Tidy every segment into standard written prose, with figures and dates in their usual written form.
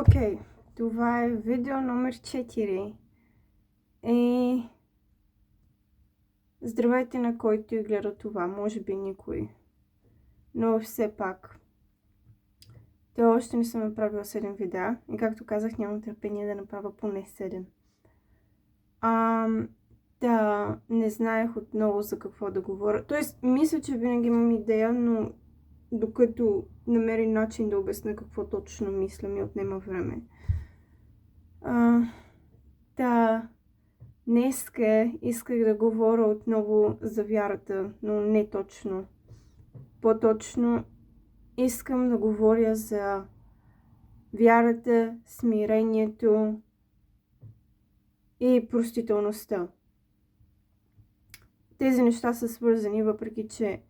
Окей, това е видео номер 4. И здравейте на който и гледа това, може би никой. Но все пак. Те още не съм направила 7 видеа и както казах, нямам търпение да направя поне 7. Да, не знаех отново за какво да говоря. Тоест, мисля, че винаги имам идея, но докато намери начин да обясня какво точно мисля, ми отнема време. Днеска исках да говоря отново за вярата, но не точно. По-точно искам да говоря за вярата, смирението и простителността. Тези неща са свързани, въпреки че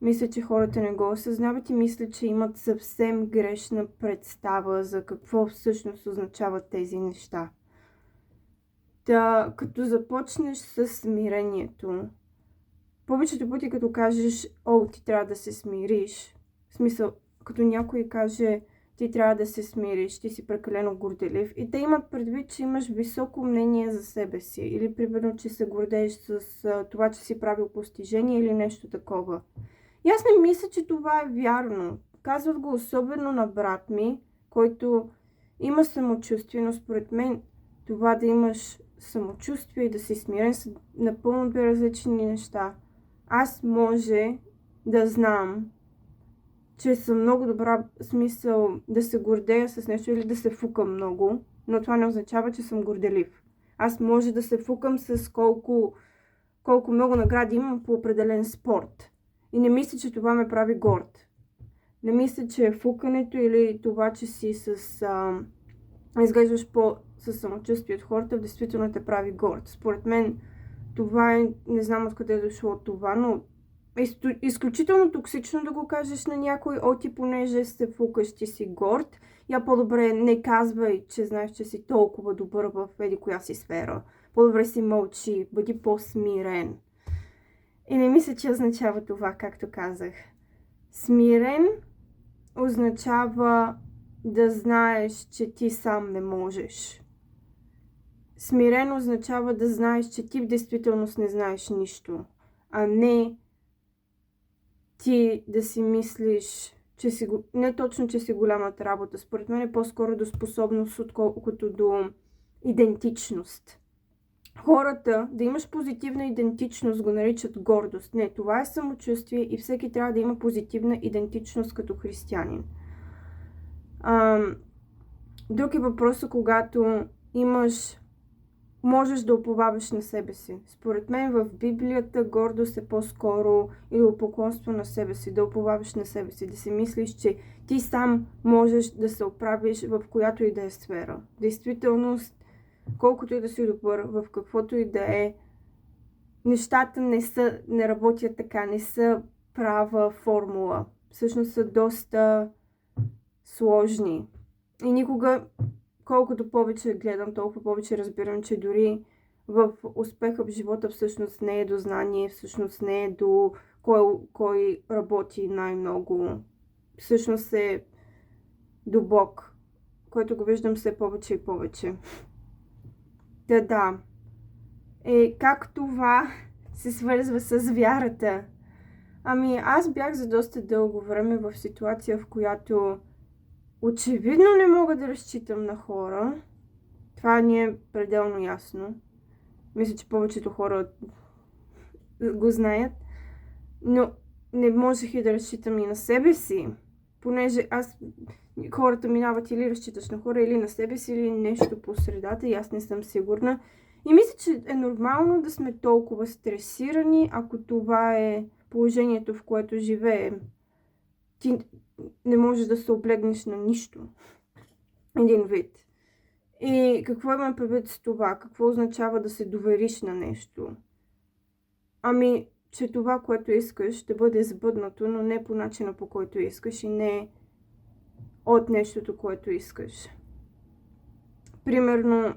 мисля, че хората не го осъзнават и мисля, че имат съвсем грешна представа за какво всъщност означават тези неща. Като започнеш с смирението, повечето пъти като кажеш, ти трябва да се смириш, в смисъл, като някой каже, ти трябва да се смириш, ти си прекалено горделив, и те имат предвид, че имаш високо мнение за себе си, или примерно, че се гордееш с това, че си правил постижение или нещо такова. И аз не мисля, че това е вярно. Казват го особено на брат ми, който има самочувствие, но според мен това да имаш самочувствие и да си смирен са напълно две различни неща. Аз може да знам, че съм много добра, смисъл да се гордея с нещо или да се фукам много, но това не означава, че съм горделив. Аз може да се фукам с колко много награди имам по определен спорт. И не мисля, че това ме прави горд. Не мисля, че фукането или това, че си изглеждаш със самочувствие от хората, в действително те прави горд. Според мен това е, не знам откъде е дошло от това, но е изключително токсично да го кажеш на някой, ти понеже се фукаш, ти си горд. Я по-добре не казвай, че знаеш, че си толкова добър в еди коя си сфера. По-добре си мълчи, бъди по-смирен. И не мисля, че означава това, както казах. Смирен означава да знаеш, че ти сам не можеш. Смирен означава да знаеш, че ти в действителност не знаеш нищо, а не ти да си мислиш, че си не точно, че си голямата работа. Според мен е по-скоро до способност, отколкото до идентичност. Хората, да имаш позитивна идентичност, го наричат гордост. Не, това е самочувствие и всеки трябва да има позитивна идентичност като християнин. Друг е въпросът, когато можеш да уповаваш на себе си. Според мен в Библията гордост е по-скоро идолопоклонство на себе си, да уповаваш на себе си, да си мислиш, че ти сам можеш да се оправиш в която и да е сфера. Действителност, колкото и да си добър, в каквото и да е, нещата не работят така, не са права формула. Всъщност са доста сложни. И никога, колкото повече гледам, толкова повече разбирам, че дори в успеха в живота всъщност не е до знание, всъщност не е до кой работи най-много. Всъщност е до Бог, който го виждам все повече и повече. Да. Как това се свързва с вярата? Аз бях за доста дълго време в ситуация, в която очевидно не мога да разчитам на хора. Това ни е пределно ясно. Мисля, че повечето хора го знаят. Но не можех и да разчитам и на себе си. Понеже хората минават или разчиташ на хора, или на себе си, или нещо по средата и аз не съм сигурна. И мисля, че е нормално да сме толкова стресирани, ако това е положението, в което живеем. Ти не можеш да се облегнеш на нищо. Един вид. И какво имам предвид с това? Какво означава да се довериш на нещо? Че това, което искаш, ще бъде сбъднато, но не по начина, по който искаш и не от нещото, което искаш. Примерно,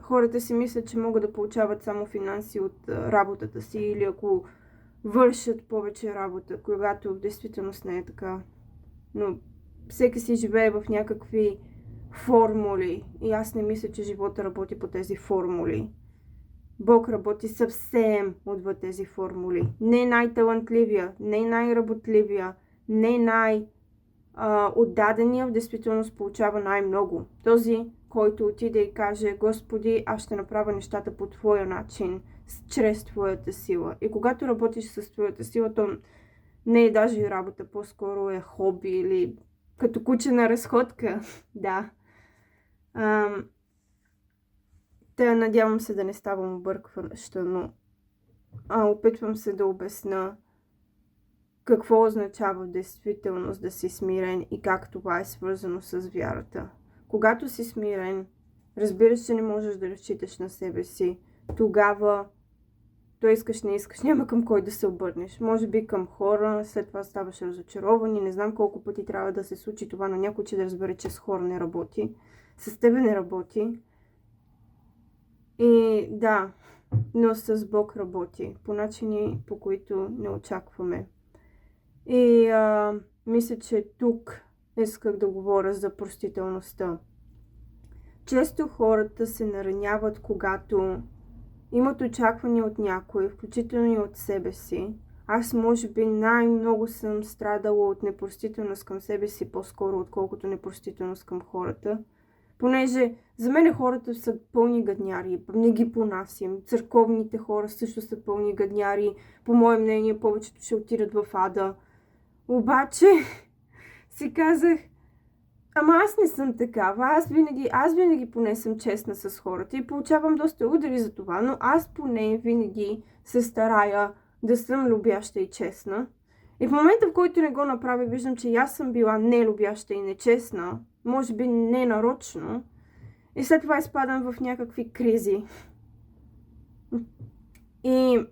хората си мислят, че могат да получават само финанси от работата си или ако вършат повече работа, когато в действителност не е така. Но всеки си живее в някакви формули. И аз не мисля, че живота работи по тези формули. Бог работи съвсем отвъд тези формули. Не най-талантливия, не най-работливия, не най-отдадения, в действителност получава най-много. Този, който отиде и каже: Господи, аз ще направя нещата по Твоя начин, чрез Твоята сила. И когато работиш с Твоята сила, то не е даже работа, по-скоро е хоби или като куче на разходка. Да. Надявам се да не ставам объркваща, но опитвам се да обясня какво означава в действителност да си смирен и как това е свързано с вярата. Когато си смирен, разбираш, че не можеш да разчиташ на себе си. Тогава то искаш, не искаш, няма към кой да се обърнеш. Може би към хора, след това ставаш разочарован и не знам колко пъти трябва да се случи това на някой, че да разбере, че с хора не работи. С тебе не работи. И да, но с Бог работи по начини, по които не очакваме. И мисля, че тук исках да говоря за простителността. Често хората се нараняват, когато имат очаквания от някой, включително и от себе си. Аз може би най-много съм страдала от непростителност към себе си, по-скоро отколкото непростителност към хората. Понеже за мен хората са пълни гадняри, не ги понасям. Църковните хора също са пълни гадняри. По мое мнение, повечето ще отидат в ада. Обаче си казах: ама аз не съм такава. Аз винаги поне съм честна с хората и получавам доста удари за това, но аз поне винаги се старая да съм любяща и честна. И в момента, в който не го направя, виждам, че аз съм била нелюбяща и нечестна, може би ненарочно, и след това изпадам в някакви кризи. И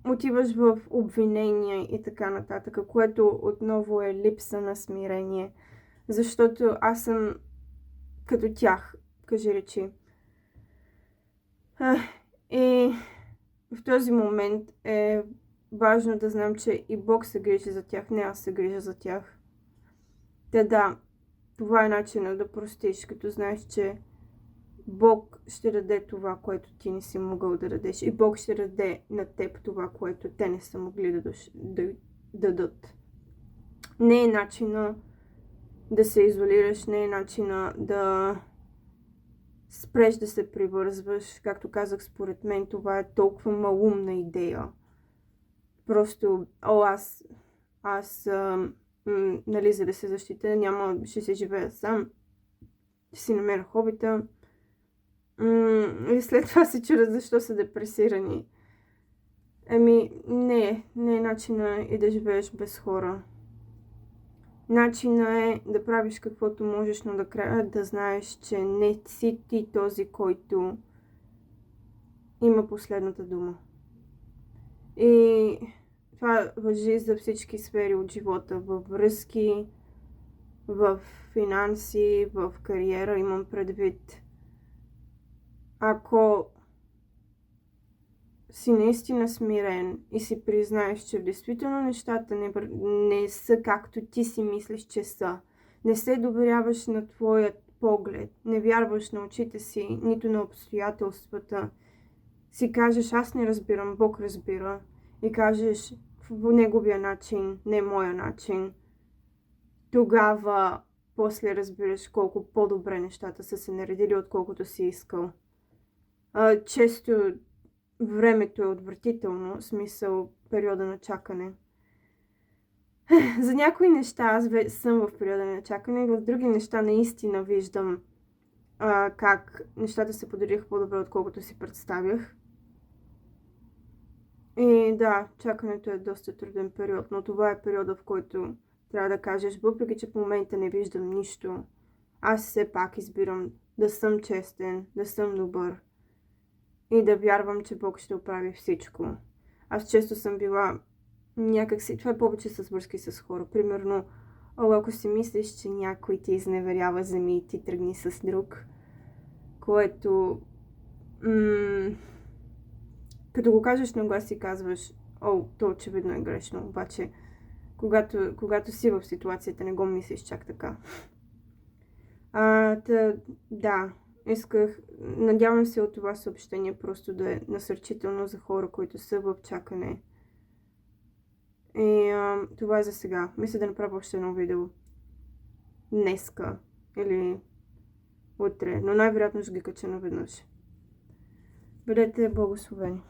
отиваш в обвинения и така нататък, което отново е липса на смирение. Защото аз съм като тях, кажи речи. И в този момент е важно да знам, че и Бог се грижи за тях, не аз се грижа за тях. Да, това е начинът да простиш, като знаеш, че Бог ще даде това, което ти не си могъл да дадеш. И Бог ще даде на теб това, което те не са могли да дадат. Не е начина да се изолираш, не е начина да спреш да се привързваш. Както казах, според мен това е толкова малумна идея. Просто, аз нали, за да се защитя, ще се живея сам, ще си намеря хобита. И след това се чудят защо са депресирани. Не е начина и да живееш без хора. Начина е да правиш каквото можеш, но да знаеш, че не си ти този, който има последната дума. И това важи за всички сфери от живота. Във връзки, в финанси, в кариера, имам предвид. Ако си наистина смирен и си признаеш, че действително нещата не са както ти си мислиш, че са, не се доверяваш на твоят поглед, не вярваш на очите си, нито на обстоятелствата, си кажеш: аз не разбирам, Бог разбира, и кажеш в неговия начин, не моя начин, тогава после разбираш колко по-добре нещата са се наредили, отколкото си искал. Често времето е отвратително, смисъл периода на чакане. За някои неща аз съм в периода на чакане, в други неща наистина виждам как нещата се подредиха по-добре, отколкото си представях. И да, чакането е доста труден период, но това е периода, в който трябва да кажеш: въпреки че в момента не виждам нищо, аз все пак избирам да съм честен, да съм добър и да вярвам, че Бог ще оправи всичко. Аз често съм била някакси, това е повече с връзки с хора. Примерно, ако си мислиш, че някой ти изневерява, вземи и ти тръгни с друг, което като го кажеш на глас си казваш: то очевидно е грешно, обаче когато си в ситуацията, не го мислиш чак така. Да, надявам се от това съобщение просто да е насърчително за хора, които са в чакане. И това е за сега. Мисля да направя още едно видео днеска или утре, но най-вероятно ще ги кача наведнъж. Бъдете благословени!